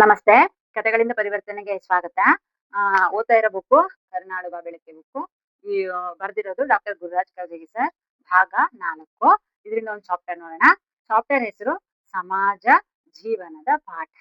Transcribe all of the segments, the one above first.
ನಮಸ್ತೆ. ಕಥೆಗಳಿಂದ ಪರಿವರ್ತನೆಗೆ ಸ್ವಾಗತ. ಓದ್ತಾ ಇರೋ ಬುಕ್ಕು ಕರುನಾಳು ಬಾ ಬೆಳಕೆ ಬುಕ್ಕು. ಈ ಬರ್ದಿರೋದು ಡಾಕ್ಟರ್ ಗುರುರಾಜ್ ಕರ್ಜಗಿ ಸರ್. ಭಾಗ 4. ಇದರಿಂದ ಒಂದು ಚಾಪ್ಟರ್ ನೋಡೋಣ. ಚಾಪ್ಟರ್ ಹೆಸರು ಸಮಾಜ ಜೀವನದ ಪಾಠ.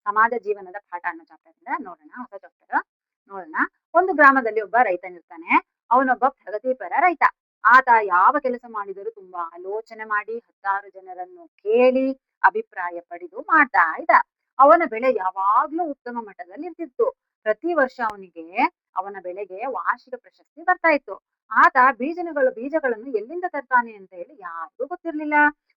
ಸಮಾಜ ಜೀವನದ ಪಾಠ ಅನ್ನೋ ಚಾಪ್ಟರ್ ಇಂದ ನೋಡೋಣ. ಹೊಸ ಚಾಪ್ಟರ್ ನೋಡೋಣ. ಒಂದು ಗ್ರಾಮದಲ್ಲಿ ಒಬ್ಬ ರೈತನಿರ್ತಾನೆ. ಅವನೊಬ್ಬ ಪ್ರಗತಿಪರ ರೈತ. ಆತ ಯಾವ ಕೆಲಸ ಮಾಡಿದರೂ ತುಂಬಾ ಆಲೋಚನೆ ಮಾಡಿ 10 ಜನರನ್ನು ಕೇಳಿ ಅಭಿಪ್ರಾಯ ಪಡೆದು ಮಾಡ್ತಾ ಇದ್ದ. ಅವನ ಬೆಳೆ ಯಾವಾಗ್ಲೂ ಉತ್ತಮ ಮಟ್ಟದಲ್ಲಿ ಇರ್ತಿತ್ತು. ಪ್ರತಿ ವರ್ಷ ಅವನ ಬೆಳೆಗೆ ವಾರ್ಷಿಕ ಪ್ರಶಸ್ತಿ ಬರ್ತಾ ಇತ್ತು. ಆತ ಬೀಜಗಳನ್ನು ಎಲ್ಲಿಂದ ತರ್ತಾನೆ ಅಂತ ಹೇಳಿ ಯಾರಿಗೂ ಗೊತ್ತಿರ್ಲಿಲ್ಲ.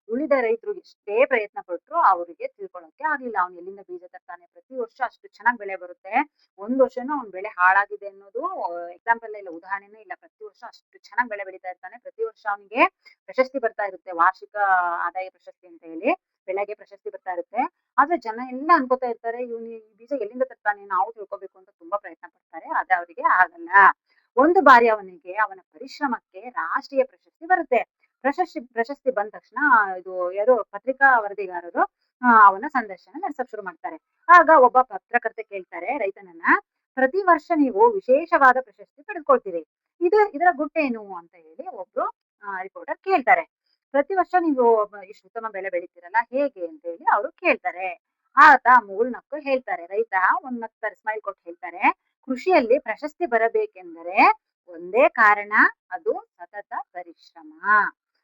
ಉಳಿದ ರೈತರು ಎಷ್ಟೇ ಪ್ರಯತ್ನ ಪಟ್ರು ಅವರಿಗೆ ತಿಳ್ಕೊಳಕ್ಕೆ ಆಗ್ಲಿಲ್ಲ. ಅವ್ನು ಎಲ್ಲಿಂದ ಬೀಜ ತರ್ತಾನೆ, ಪ್ರತಿ ವರ್ಷ ಅಷ್ಟು ಚೆನ್ನಾಗ್ ಬೆಳೆ ಬರುತ್ತೆ, ಒಂದ್ ವರ್ಷನೂ ಅವ್ನ್ ಬೆಳೆ ಹಾಳಾಗಿದೆ ಅನ್ನೋದು ಎಕ್ಸಾಂಪಲ್ ಇಲ್ಲ, ಉದಾಹರಣೆನೇ ಇಲ್ಲ. ಪ್ರತಿ ವರ್ಷ ಅಷ್ಟು ಚೆನ್ನಾಗ್ ಬೆಳೆ ಬೆಳೀತಾ ಇರ್ತಾನೆ. ಪ್ರತಿ ವರ್ಷ ಅವನಿಗೆ ಪ್ರಶಸ್ತಿ ಬರ್ತಾ ಇರುತ್ತೆ, ವಾರ್ಷಿಕ ಆದಾಯ ಪ್ರಶಸ್ತಿ ಅಂತ ಹೇಳಿ ಬೆಳೆಗೆ ಪ್ರಶಸ್ತಿ ಬರ್ತಾ ಇರುತ್ತೆ. ಆದ್ರೆ ಜನ ಎಲ್ಲ ಅನ್ಕೋತಾ ಇರ್ತಾರೆ, ಇವ್ನು ಈ ಬೀಜ ಎಲ್ಲಿಂದ ತರ್ತಾನೆ, ನಾವು ತಿಳ್ಕೊಬೇಕು ಅಂತ ತುಂಬಾ ಪ್ರಯತ್ನ ಪಡ್ತಾರೆ. ಆದ್ರೆ ಅವರಿಗೆ ಆಗಲ್ಲ. ಒಂದು ಬಾರಿ ಅವನ ಪರಿಶ್ರಮಕ್ಕೆ ರಾಷ್ಟ್ರೀಯ ಪ್ರಶಸ್ತಿ ಬರುತ್ತೆ. ಪ್ರಶಸ್ತಿ ಬಂದ ತಕ್ಷಣ ಇದು ಯಾರು ಪತ್ರಿಕಾ ವರದಿಗಾರರು ಅವನ ಸಂದರ್ಶನ ನಡೆಸಕ್ ಶುರು ಮಾಡ್ತಾರೆ. ಆಗ ಒಬ್ಬ ಪತ್ರಕರ್ತೆ ಕೇಳ್ತಾರೆ ರೈತನನ್ನ, ಪ್ರತಿ ವರ್ಷ ನೀವು ವಿಶೇಷವಾದ ಪ್ರಶಸ್ತಿ ಪಡೆದುಕೊಳ್ತೀರಿ, ಇದರ ಗುಟ್ಟೇನು ಅಂತ ಹೇಳಿ ಒಬ್ರು ರಿಪೋರ್ಟರ್ ಕೇಳ್ತಾರೆ. ಪ್ರತಿ ವರ್ಷ ನೀವು ಇಷ್ಟು ಉತ್ತಮ ಬೆಳೆ ಬೆಳಿತೀರಲ್ಲ, ಹೇಗೆ ಅಂತ ಹೇಳಿ ಅವರು ಕೇಳ್ತಾರೆ. ಆತ ಮೂರ್ನಕ್ಕು ಹೇಳ್ತಾರೆ. ರೈತ ಒಂದ್ ನಗ್ತಾರೆ, ಸ್ಮೈಲ್ ಕೊಟ್ಟು ಹೇಳ್ತಾರೆ, ಕೃಷಿಯಲ್ಲಿ ಪ್ರಶಸ್ತಿ ಬರಬೇಕೆಂದರೆ ಒಂದೇ ಕಾರಣ, ಅದು ಸತತ ಪರಿಶ್ರಮ.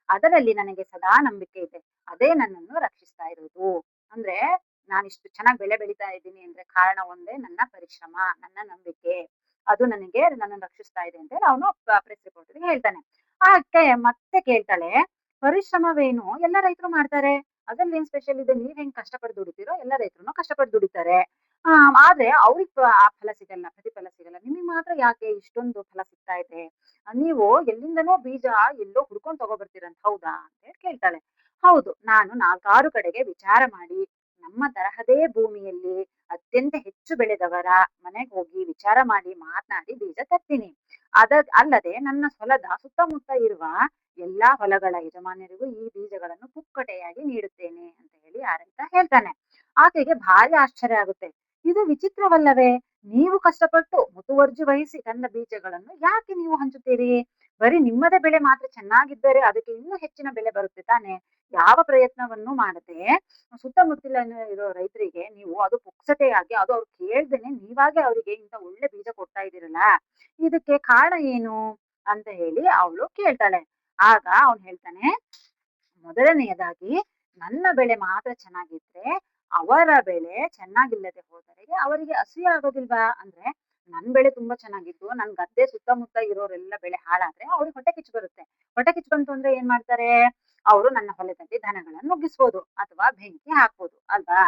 ಅದರಲ್ಲಿ ನನಗೆ ಸದಾ ನಂಬಿಕೆ ಇದೆ, ಅದೇ ನನ್ನನ್ನು ರಕ್ಷಿಸ್ತಾ ಇರೋದು. ಅಂದ್ರೆ ನಾನಿಷ್ಟು ಚೆನ್ನಾಗಿ ಬೆಳೆ ಬೆಳೀತಾ ಇದ್ದೀನಿ ಅಂದ್ರೆ ಕಾರಣ ಒಂದೇ, ನನ್ನ ಪರಿಶ್ರಮ, ನನ್ನ ನಂಬಿಕೆ. ಅದು ನನ್ನನ್ನು ರಕ್ಷಿಸ್ತಾ ಇದೆ ಅಂತ ಹೇಳಿ ಅವನು ಪ್ರೆಸ್ ರಿಪೋರ್ಟರ್ಗೆ ಹೇಳ್ತಾನೆ. ಆಕೆ ಮತ್ತೆ ಕೇಳ್ತಾಳೆ, ಪರಿಶ್ರಮವೇನು ಎಲ್ಲ ರೈತರು ಮಾಡ್ತಾರೆ, ಅದ್ರಲ್ಲಿ ಏನ್ ಸ್ಪೆಷಲ್ ಇದೆ, ನೀವ್ ಹೆಂಗ್ ಕಷ್ಟಪಟ್ಟು ದುಡಿತೀರೋ ಎಲ್ಲ ರೈತರು ಕಷ್ಟಪಟ್ಟು ದುಡಿತಾರೆ. ಆದ್ರೆ ಅವ್ರಿಗೆ ಆ ಫಲ ಸಿಗಲ್ಲ, ಪ್ರತಿಫಲ ಸಿಗಲ್ಲ, ನಿಮಗ್ ಮಾತ್ರ ಯಾಕೆ ಇಷ್ಟೊಂದು ಫಲ ಸಿಗ್ತಾ ಇದೆ? ನೀವು ಎಲ್ಲಿಂದನೋ ಬೀಜ ಎಲ್ಲೋ ಹುಡ್ಕೊಂಡ್ ತಗೊಬರ್ತೀರಂತ, ಹೌದಾ ಅಂತ ಹೇಳಿ ಕೇಳ್ತಾಳೆ. ಹೌದು, ನಾನು 4-6 ಕಡೆಗೆ ವಿಚಾರ ಮಾಡಿ ನಮ್ಮ ತರಹದೇ ಭೂಮಿಯಲ್ಲಿ ಅತ್ಯಂತ ಹೆಚ್ಚು ಬೆಳೆದವರ ಮನೆಗೆ ಹೋಗಿ ವಿಚಾರ ಮಾಡಿ ಮಾತನಾಡಿ ಬೀಜ ತರ್ತೀನಿ. ಅಲ್ಲದೆ ನನ್ನ ಹೊಲದ ಸುತ್ತಮುತ್ತ ಇರುವ ಎಲ್ಲಾ ಹೊಲಗಳ ಯಜಮಾನರಿಗೂ ಈ ಬೀಜಗಳನ್ನು ಪುಕ್ಕಟೆಯಾಗಿ ನೀಡುತ್ತೇನೆ ಅಂತ ಹೇಳಿ ಆ ರೈತ ಹೇಳ್ತಾನೆ. ಆಕೆಗೆ ಭಾರಿ ಆಶ್ಚರ್ಯ ಆಗುತ್ತೆ. ಇದು ವಿಚಿತ್ರವಲ್ಲವೇ? ನೀವು ಕಷ್ಟಪಟ್ಟು ಮುತುವರ್ಜಿ ವಹಿಸಿ ತನ್ನ ಬೀಜಗಳನ್ನು ಯಾಕೆ ನೀವು ಹಂಚುತ್ತೀರಿ? ಬರೀ ನಿಮ್ಮದೇ ಬೆಳೆ ಮಾತ್ರ ಚೆನ್ನಾಗಿದ್ದರೆ ಅದಕ್ಕೆ ಇನ್ನೂ ಹೆಚ್ಚಿನ ಬೆಲೆ ಬರುತ್ತೆ ತಾನೆ. ಯಾವ ಪ್ರಯತ್ನವನ್ನು ಮಾಡದೆ ಸುತ್ತಮುತ್ತಲ ಇರೋ ರೈತರಿಗೆ ನೀವು ಅದು ಪುಕ್ಸಟೆಯಾಗಿ, ಅದು ಅವ್ರು ಕೇಳ್ದೇನೆ ನೀವಾಗೆ ಅವರಿಗೆ ಇಂತ ಒಳ್ಳೆ ಬೀಜ ಕೊಡ್ತಾ ಇದ್ದೀರಲ್ಲ, ಇದಕ್ಕೆ ಕಾರಣ ಏನು ಅಂತ ಹೇಳಿ ಅವಳು ಕೇಳ್ತಾಳೆ. ಆಗ ಅವನು ಹೇಳ್ತಾನೆ, ಮೊದಲನೆಯದಾಗಿ ನನ್ನ ಬೆಳೆ ಮಾತ್ರ ಚೆನ್ನಾಗಿದ್ರೆ ಅವರ ಬೆಳೆ ಚೆನ್ನಾಗಿಲ್ಲದೆ ಹೋದರೆ ಅವರಿಗೆ ಅಸೂಯೆ ಆಗೋದಿಲ್ವಾ? ಅಂದ್ರೆ ನನ್ ಬೆಳೆ ತುಂಬಾ ಚೆನ್ನಾಗಿದ್ದು ನನ್ ಗದ್ದೆ ಸುತ್ತಮುತ್ತ ಇರೋರೆಲ್ಲ ಬೆಳೆ ಹಾಳಾದ್ರೆ ಅವ್ರಿಗೆ ಹೊಟ್ಟೆ ಕಿಚ್ಚು ಬರುತ್ತೆ. ಹೊಟ್ಟೆ ಕಿಚ್ಚು ಬಂತು ಅಂದ್ರೆ ಏನ್ ಮಾಡ್ತಾರೆ? ಅವರು ನನ್ನ ಹೊಲದಲ್ಲಿ ದನಗಳನ್ನು ನುಗ್ಗಿಸ್ಬೋದು ಅಥವಾ ಬೆಂಕಿ ಹಾಕ್ಬೋದು ಅಲ್ವಾ?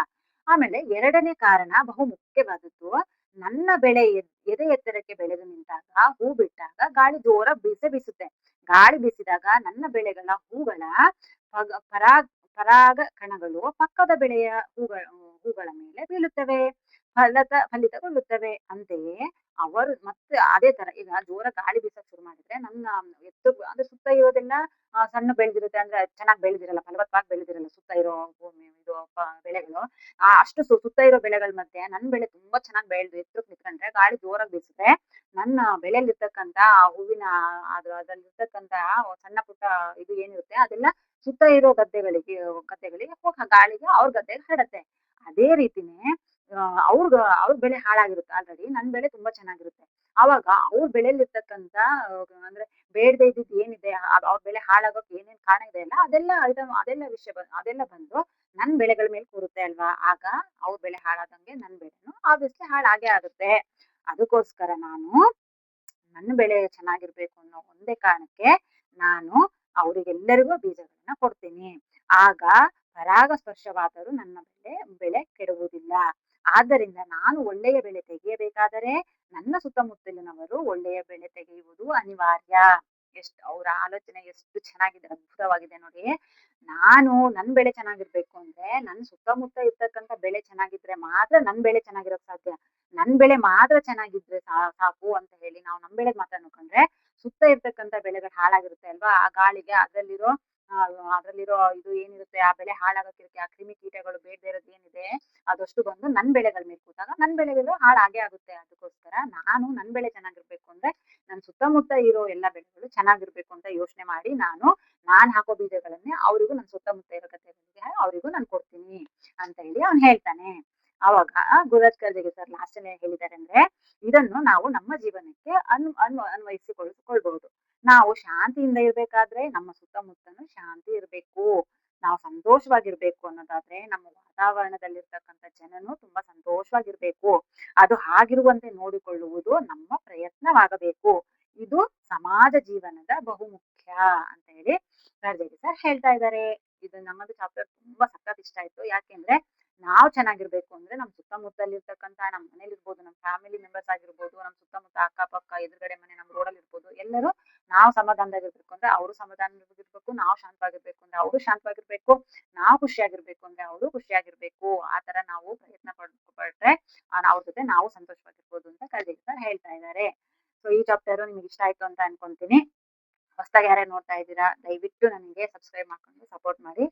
ಆಮೇಲೆ ಎರಡನೇ ಕಾರಣ ಬಹು ಮುಖ್ಯವಾದದ್ದು, ನನ್ನ ಬೆಳೆ ಎದೆ ಎತ್ತರಕ್ಕೆ ಬೆಳೆದು ನಿಂತಾಗ, ಹೂ ಬಿಟ್ಟಾಗ ಗಾಳಿ ಜೋರ ಬೀಸುತ್ತೆ. ಗಾಳಿ ಬೀಸಿದಾಗ ನನ್ನ ಬೆಳೆಗಳ ಹೂಗಳ ಪರಾಗ ಪರಾಗ ಕಣಗಳು ಪಕ್ಕದ ಬೆಳೆಯ ಹೂಗಳ ಮೇಲೆ ಬೀಳುತ್ತವೆ, ಫಲಿತಗೊಳ್ಳುತ್ತವೆ. ಅಂತೆಯೇ ಅವರು ಮತ್ತೆ ಅದೇ ತರ ಈಗ ಜೋರ ಗಾಳಿ ಬೀಸಕ್ ಶುರು ಮಾಡಿದ್ರೆ ನನ್ನ ಅಂದ್ರೆ ಸುತ್ತ ಇರೋದೆಲ್ಲ ಸಣ್ಣ ಬೆಳೆದಿರುತ್ತೆ, ಅಂದ್ರೆ ಚೆನ್ನಾಗಿ ಬೆಳೆದಿರಲ್ಲ, ಫಲವತ್ತಾಗಿ ಬೆಳೆದಿರಲ್ಲ ಸುತ್ತ ಇರೋ ಭೂಮಿ ಇದು ಬೆಳೆಗಳು. ಅಷ್ಟು ಸುತ್ತ ಇರೋ ಬೆಳೆಗಳ ಮಧ್ಯೆ ನನ್ನ ಬೆಳೆ ತುಂಬಾ ಚೆನ್ನಾಗಿ ಬೆಳೆದು ಎತ್ತರಕ್ಕೆ ನಿಂತ್ಕೊಂಡ್ರೆ ಗಾಳಿ ಜೋರಾಗಿ ಬೀಸಿದ್ರೆ ನನ್ನ ಬೆಳೆಯಲ್ಲಿರ್ತಕ್ಕಂತ ಹೂವಿನ ಅದ್ರಲ್ಲಿರ್ತಕ್ಕಂತ ಸಣ್ಣ ಪುಟ್ಟ ಇದು ಏನಿರುತ್ತೆ ಅದೆಲ್ಲ ಸುತ್ತ ಇರೋ ಗದ್ದೆಗಳಿಗೆ ಗಾಳಿಗೆ ಅವ್ರ ಗದ್ದೆಗೆ ಹರಡತ್ತೆ. ಅದೇ ರೀತಿನೇ ಅವ್ರ ಬೆಳೆ ಹಾಳಾಗಿರುತ್ತೆ ಆಲ್ರೆಡಿ, ನನ್ ಬೆಳೆ ತುಂಬಾ ಚೆನ್ನಾಗಿರುತ್ತೆ. ಅವಾಗ ಅವ್ರ ಬೆಳೆಯಲ್ಲಿರ್ತಕ್ಕಂತ ಅಂದ್ರೆ ಬೇಡದೆ ಇದ್ದಿದ್ದು ಏನಿದೆ, ಅವ್ರ ಬೆಳೆ ಹಾಳಾಗೋಕೆ ಏನೇನ್ ಕಾರಣ ಇದೆ ಅಲ್ಲ, ಅದೆಲ್ಲ ಬಂದು ನನ್ ಬೆಳೆಗಳ ಮೇಲೆ ಕೂರುತ್ತೆ ಅಲ್ವಾ? ಆಗ ಅವ್ರ ಬೆಳೆ ಹಾಳಾದಂಗೆ ನನ್ ಬೆಳೆನು ಆಬ್ವಿಯಸ್ಲಿ ಹಾಳಾಗೇ ಆಗುತ್ತೆ. ಅದಕ್ಕೋಸ್ಕರ ನಾನು ನನ್ನ ಬೆಳೆ ಚೆನ್ನಾಗಿರ್ಬೇಕು ಅನ್ನೋ ಒಂದೇ ಕಾರಣಕ್ಕೆ ನಾನು ಅವರಿಗೆಲ್ಲರಿಗೂ ಬೀಜಗಳನ್ನ ಕೊಡ್ತೀನಿ. ಆಗ ಪರಾಗಸ್ಪರ್ಶವಾದರೂ ನನ್ನ ಬೆಳೆ ಕೆಡುವುದಿಲ್ಲ. ಆದ್ದರಿಂದ ನಾನು ಒಳ್ಳೆಯ ಬೆಳೆ ತೆಗೆಯಬೇಕಾದರೆ ನನ್ನ ಸುತ್ತಮುತ್ತಲಿನವರು ಒಳ್ಳೆಯ ಬೆಳೆ ತೆಗೆಯುವುದು ಅನಿವಾರ್ಯ. ಅವ್ರ ಆಲೋಚನೆ ಎಷ್ಟು ಚೆನ್ನಾಗಿದೆ, ಅದ್ಭುತವಾಗಿದೆ ನೋಡಿ. ನಾನು ನನ್ ಬೆಳೆ ಚೆನ್ನಾಗಿರ್ಬೇಕು ಅಂದ್ರೆ ನನ್ ಸುತ್ತಮುತ್ತ ಇರ್ತಕ್ಕಂಥ ಬೆಳೆ ಚೆನ್ನಾಗಿದ್ರೆ ಮಾತ್ರ ನನ್ ಬೆಳೆ ಚೆನ್ನಾಗಿರೋಕ್ ಸಾಧ್ಯ. ನನ್ ಬೆಳೆ ಮಾತ್ರ ಚೆನ್ನಾಗಿದ್ರೆ ಸಾಕು ಅಂತ ಹೇಳಿ ನಾವು ನಮ್ ಬೆಳೆಗ್ ಮಾತ್ರ ನೋಡ್ಕೊಂಡ್ರೆ ಸುತ್ತ ಇರ್ತಕ್ಕಂಥ ಬೆಳೆಗಳು ಹಾಳಾಗಿರುತ್ತೆ ಅಲ್ವಾ? ಆ ಗಾಳಿಗೆ ಅದ್ರಲ್ಲಿರೋ ಅದ್ರಲ್ಲಿರೋ ಇದು ಏನಿರುತ್ತೆ ಆ ಬೆಳೆ ಹಾಳಾಗೋಕ್ಕಿರುತ್ತೆ. ಆ ಕ್ರಿಮಿ ಕೀಟಗಳು ಬೇಡದೇ ಇರೋದು ಏನಿದೆ ಅದಷ್ಟು ಬಂದು ನನ್ ಬೆಳೆಗಳ ಮೇಲೆ ಕೂತಾಗ ನನ್ ಬೆಳೆಗಳು ಹಾಳಾಗೇ ಆಗುತ್ತೆ. ಅದಕ್ಕೋಸ್ಕರ ನಾನು ನನ್ ಬೆಳೆ ಚೆನ್ನಾಗಿರ್ಬೇಕು ಅಂದ್ರೆ ನನ್ ಸುತ್ತಮುತ್ತ ಇರೋ ಎಲ್ಲಾ ಬೆಳೆಗಳು ಚೆನ್ನಾಗಿರ್ಬೇಕು ಅಂತ ಯೋಚನೆ ಮಾಡಿ ನಾನ್ ಹಾಕೋ ಬೀಜಗಳನ್ನೇ ಅವ್ರಿಗೂ ನನ್ ಸುತ್ತಮುತ್ತ ಇರೋ ಗದ್ದೆಗಳಿಗೆ ಅವ್ರಿಗೂ ನಾನ್ ಕೊಡ್ತೀನಿ ಅಂತ ಹೇಳಿ ಅವ್ನು ಹೇಳ್ತಾನೆ. ಆವಾಗ ಗುರುರಾಜ್ ಕರ್ಜಗಿ ಸರ್ ಲಾಸ್ಟ್ ಅಲ್ಲಿ ಏನ್ ಹೇಳಿದ್ದಾರೆ ಅಂದ್ರೆ ಇದನ್ನು ನಾವು ನಮ್ಮ ಜೀವನಕ್ಕೆ ಅನ್ವಯಿಸಿಕೊಳ್ಬಹುದು. ನಾವು ಶಾಂತಿಯಿಂದ ಇರ್ಬೇಕಾದ್ರೆ ನಮ್ಮ ಸುತ್ತಮುತ್ತನು ಶಾಂತಿ ಇರ್ಬೇಕು. ನಾವು ಸಂತೋಷವಾಗಿರ್ಬೇಕು ಅನ್ನೋದಾದ್ರೆ ನಮ್ಮ ವಾತಾವರಣದಲ್ಲಿರ್ತಕ್ಕಂಥ ಜನನು ತುಂಬಾ ಸಂತೋಷವಾಗಿರ್ಬೇಕು. ಅದು ಹಾಗಿರುವಂತೆ ನೋಡಿಕೊಳ್ಳುವುದು ನಮ್ಮ ಪ್ರಯತ್ನವಾಗಬೇಕು. ಇದು ಸಮಾಜ ಜೀವನದ ಬಹುಮುಖ್ಯ ಅಂತ ಹೇಳಿ ಕರ್ಜಗಿ ಸರ್ ಹೇಳ್ತಾ ಇದ್ದಾರೆ. ಇದು ನಮ್ಮದು ಚಾಪ್ಟರ್ ತುಂಬಾ ಸಖತ್ ಇಷ್ಟ ಆಯ್ತು. ಯಾಕೆಂದ್ರೆ ನಾವು ಚೆನ್ನಾಗಿರ್ಬೇಕು ಅಂದ್ರೆ ನಮ್ ಸುತ್ತಮುತ್ತಲಿರ್ತಕ್ಕಂಥ ನಮ್ಮ ಮನೇಲಿ ಇರ್ಬೋದು, ನಮ್ಮ ಫ್ಯಾಮಿಲಿ ಮೆಂಬರ್ಸ್ ಆಗಿರ್ಬೋದು, ನಮ್ಮ ಸುತ್ತಮುತ್ತ ಅಕ್ಕಪಕ್ಕ ಎದುರುಗಡೆ ಮನೆ ನಮ್ಮ ರೋಡಲ್ಲಿ ಇರ್ಬೋದು, ಎಲ್ಲರೂ ನಾವು ಸಮಾಧಾನದಾಗಿರ್ಬೇಕು ಅಂದ್ರೆ ಅವರು ಸಮಾಧಾನವಾಗಿರ್ಬೇಕು, ನಾವು ಶಾಂತವಾಗಿರ್ಬೇಕು ಅಂದ್ರೆ ಅವರು ಶಾಂತವಾಗಿರ್ಬೇಕು, ನಾವು ಖುಷಿಯಾಗಿರ್ಬೇಕು ಅಂದ್ರೆ ಅವರು ಖುಷಿಯಾಗಿರ್ಬೇಕು. ಆ ತರ ನಾವು ಪ್ರಯತ್ನ ಪಟ್ರೆ ಅವ್ರ ಜೊತೆ ನಾವು ಸಂತೋಷವಾಗಿರ್ಬೋದು ಅಂತ ಕರ್ಜಗಿ ಸರ್ ಹೇಳ್ತಾ ಇದ್ದಾರೆ. ಸೊ ಈ ಚಾಪ್ಟರ್ ನಿಮ್ಗೆ ಇಷ್ಟ ಆಯ್ತು ಅಂತ ಅನ್ಕೊಂತೀನಿ. ಹೊಸದಾಗಿ ಯಾರೇ ನೋಡ್ತಾ ಇದ್ದೀರಾ ದಯವಿಟ್ಟು ನನಗೆ ಸಬ್ಸ್ಕ್ರೈಬ್ ಮಾಡ್ಕೊಂಡು ಸಪೋರ್ಟ್ ಮಾಡಿ.